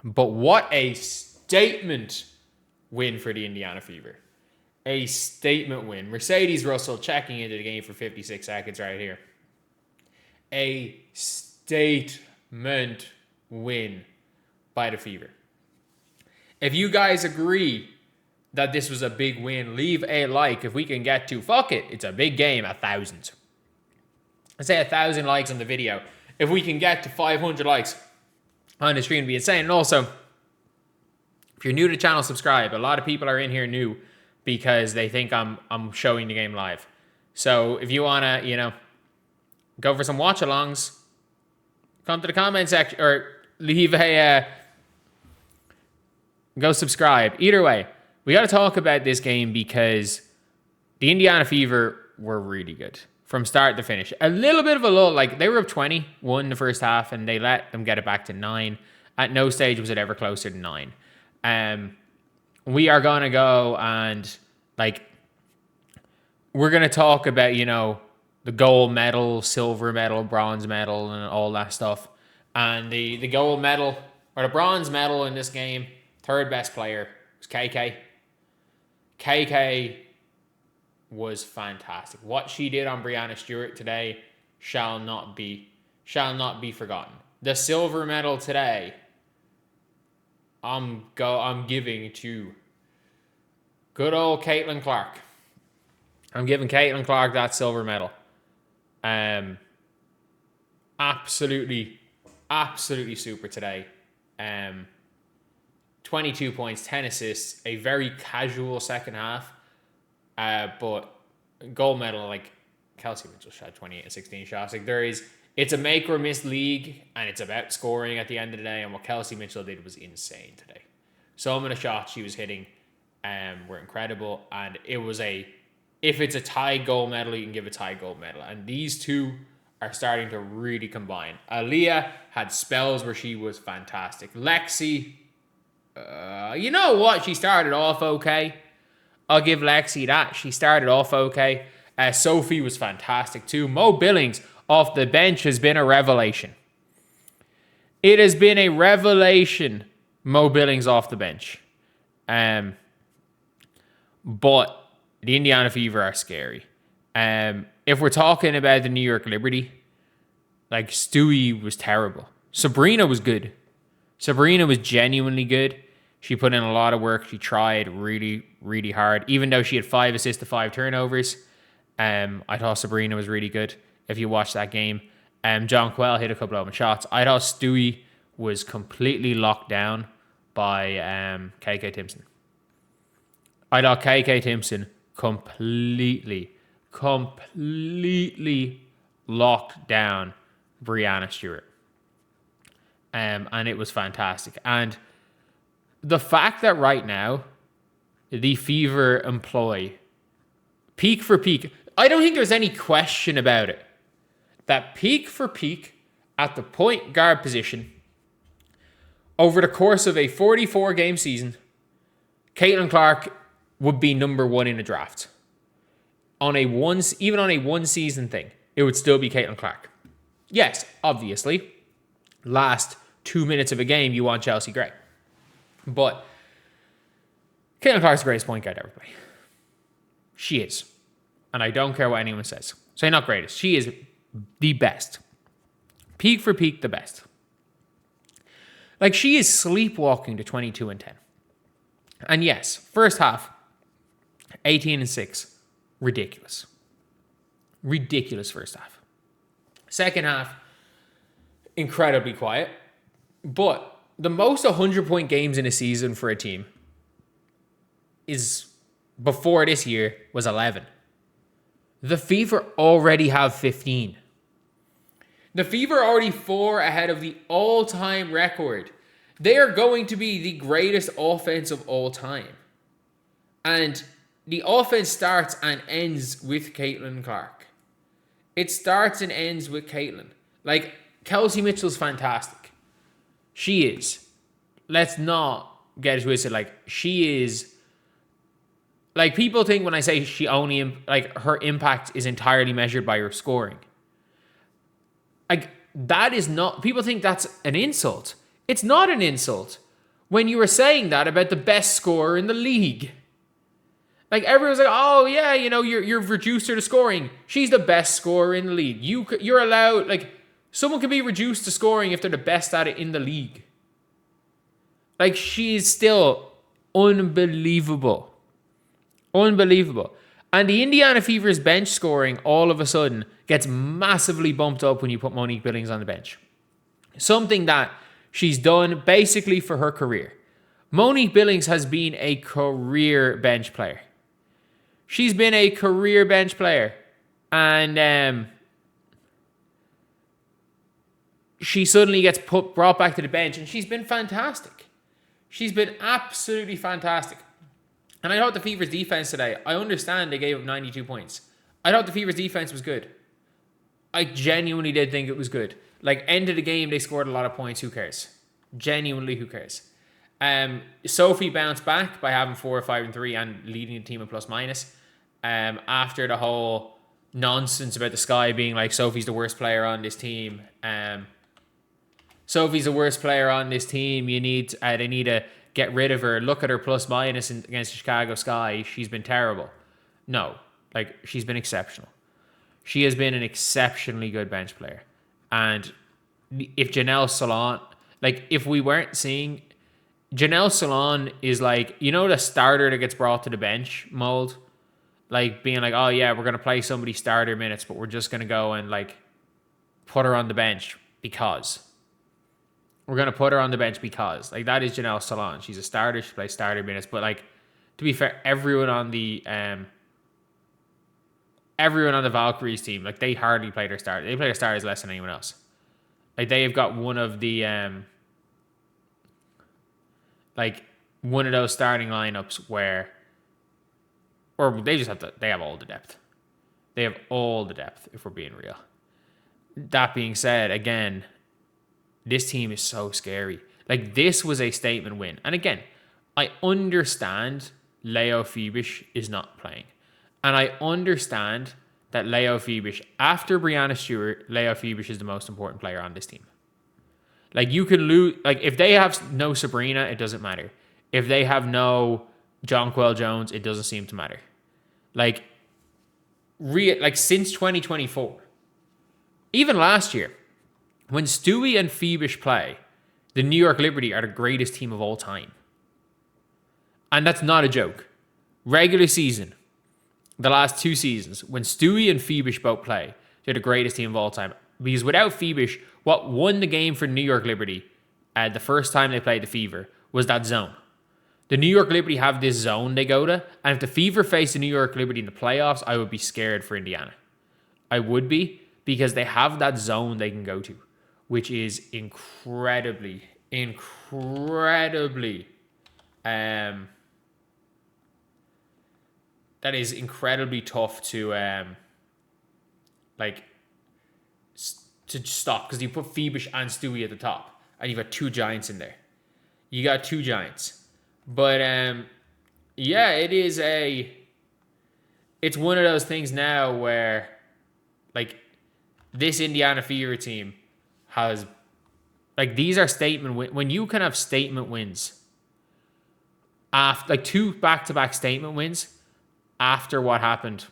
But what a statement win for the Indiana Fever. A statement win. Mercedes Russell checking into the game for 56 seconds right here. A statement win by the Fever. If you guys agree that this was a big win, leave a like. If we can get to, fuck it, it's a big game, 1,000. I say 1,000 likes on the video. If we can get to 500 likes on the stream, it'd be insane. And also, if you're new to the channel, subscribe. A lot of people are in here new because they think I'm showing the game live. So if you want to, go for some watch-alongs, come to the comment section or leave a... go subscribe. Either way, we got to talk about this game because the Indiana Fever were really good from start to finish. A little bit of a lull. Like, they were up 21 in the first half, and they let them get it back to 9. At no stage was it ever closer to 9. We are going to go and, we're going to talk about, the gold medal, silver medal, bronze medal, and all that stuff. And the gold medal, or the bronze medal in this game, third best player was KK. KK was fantastic. What she did on Breanna Steward today shall not be forgotten. The silver medal today, I'm giving to good old Caitlin Clark. I'm giving Caitlin Clark that silver medal. Absolutely super today. 22 points, 10 assists, a very casual second half. But gold medal, Kelsey Mitchell shot 28 and 16 shots. It's a make or miss league, and it's about scoring at the end of the day. And what Kelsey Mitchell did was insane today. Some of the shots she was hitting were incredible. And it was if it's a tied gold medal, you can give a tied gold medal. And these two are starting to really combine. Aaliyah had spells where she was fantastic. Lexi, you know what? She started off okay. I'll give Lexi that. She started off okay. Sophie was fantastic too. Mo Billings off the bench has been a revelation. It has been a revelation, Mo Billings off the bench. But the Indiana Fever are scary. If we're talking about the New York Liberty, Stewie was terrible. Sabrina was good. Sabrina was genuinely good. She put in a lot of work. She tried really, really hard. Even though she had 5 assists to 5 turnovers, I thought Sabrina was really good. If you watch that game, John Quell hit a couple of open shots. I thought Stewie was completely locked down by KK Timpson. I thought KK Timpson completely locked down Breanna Steward. And it was fantastic. And the fact that right now the Fever employ peak for peak, I don't think there's any question about it, that peak for peak at the point guard position over the course of a 44-game season, Caitlin Clark would be number 1 in the draft. Even on a one-season thing, it would still be Caitlin Clark. Yes, obviously, last 2 minutes of a game, you want Chelsea Gray. But Caitlin Clark's the greatest point guard ever play. She is. And I don't care what anyone says. Say not greatest. She is the best. Peak for peak, the best. She is sleepwalking to 22 and 10. And yes, first half, 18 and 6. Ridiculous. Ridiculous first half. Second half, incredibly quiet. But the most 100-point games in a season for a team is, before this year, was 11. The Fever already have 15. The Fever are already 4 ahead of the all-time record. They are going to be the greatest offense of all time. And the offense starts and ends with Caitlin Clark. It starts and ends with Caitlin. Kelsey Mitchell's fantastic. She is. Let's not get it twisted. She is. People think when I say she only, her impact is entirely measured by her scoring. That is not, people think that's an insult. It's not an insult. when you were saying that about the best scorer in the league. Like, everyone's like, oh, yeah, you know, you're reduced her to scoring. She's the best scorer in the league. You're allowed, like, someone can be reduced to scoring if they're the best at it in the league. Like, she is still unbelievable. Unbelievable. And the Indiana Fever's bench scoring all of a sudden gets massively bumped up when you put Monique Billings on the bench. Something that she's done basically for her career. Monique Billings has been a career bench player. She's been a career bench player. And she suddenly gets brought back to the bench, and she's been fantastic. She's been absolutely fantastic. And I thought the Fever's defense today, I understand they gave up 92 points. I thought the Fever's defense was good. I genuinely did think it was good. Like, end of the game, they scored a lot of points. Who cares? Genuinely, who cares? Sophie bounced back by having 4 or 5 and 3 and leading the team in plus minus. After the whole nonsense about the Sky being like, Sophie's the worst player on this team. Sophie's the worst player on this team. They need to get rid of her. Look at her plus minus against the Chicago Sky. She's been terrible. No, like, she's been exceptional. She has been an exceptionally good bench player. And if Janelle Salon, like, if we weren't seeing, Janelle Salon is like, you know, the starter that gets brought to the bench mold, like being like, oh yeah, we're going to play somebody starter minutes, but we're just going to go and like put her on the bench because. We're going to put her on the bench because. Like, that is Janelle Salon. She's a starter. She plays starter minutes. But, like, to be fair, everyone on the Valkyries team, like, they hardly play their starters. They play their starters less than anyone else. Like, they have got one of the, one of those starting lineups where, or they just they have all the depth. They have all the depth, if we're being real. That being said, again, this team is so scary. Like, this was a statement win. And again, I understand Leo Phoebish is not playing. And I understand that Leo Phoebish, after Breanna Steward, Leo Phoebish is the most important player on this team. Like, you can lose, like, if they have no Sabrina, it doesn't matter. If they have no Jonquel Jones, it doesn't seem to matter. Like, since 2024, even last year, when Stewie and Phoebish play, the New York Liberty are the greatest team of all time. And that's not a joke. Regular season, the last 2 seasons, when Stewie and Phoebish both play, they're the greatest team of all time. Because without Phoebish, what won the game for New York Liberty the first time they played the Fever was that zone. The New York Liberty have this zone they go to, and if the Fever face the New York Liberty in the playoffs, I would be scared for Indiana. I would be, because they have that zone they can go to, which is incredibly that is incredibly tough to to stop, because you put Phoebish and Stewie at the top and you've got 2 giants in there. You got 2 giants. But yeah, it's one of those things now where, like, this Indiana Fever team has, like, these are statement wins. When you can have statement wins after, like, 2 back-to-back statement wins after what happened.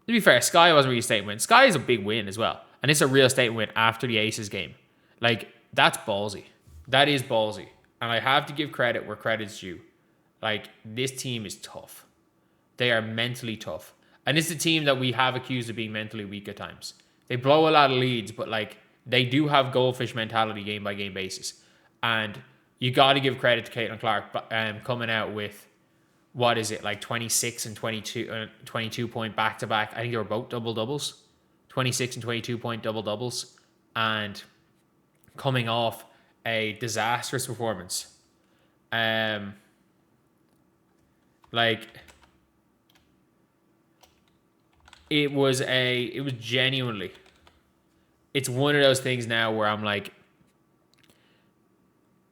To be fair, Sky wasn't really a statement win. Sky is a big win as well. And it's a real statement win after the Aces game. Like, that's ballsy. That is ballsy. And I have to give credit where credit's due. Like, this team is tough. They are mentally tough. And it's a team that we have accused of being mentally weak at times. They blow a lot of leads, but, like, they do have goldfish mentality game-by-game basis. And you got to give credit to Caitlin Clark coming out with, what is it, like 26 and 22 point back-to-back. I think they were both double-doubles. 26 and 22 point double-doubles. And coming off a disastrous performance. It was genuinely, it's one of those things now where I'm like,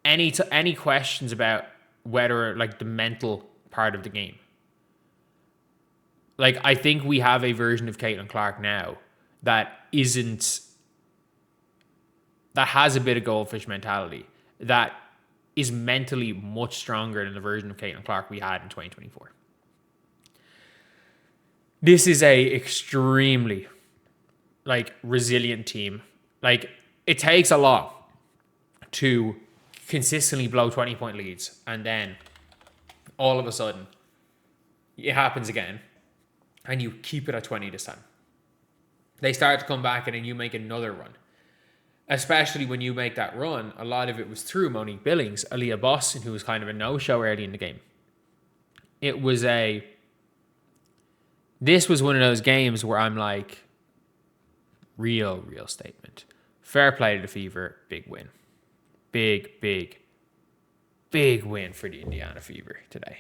any questions about whether, like, the mental part of the game. Like, I think we have a version of Caitlin Clark now that has a bit of goldfish mentality, that is mentally much stronger than the version of Caitlin Clark we had in 2024. This is a extremely resilient team. It takes a lot to consistently blow 20-point leads, and then all of a sudden it happens again and you keep it at 20 this time. They start to come back and then you make another run. Especially when you make that run, a lot of it was through Monique Billings, Aaliyah Boston, who was kind of a no-show early in the game. This was one of those games where I'm like, real statement. Fair play to the Fever, big win. Big win for the Indiana Fever today.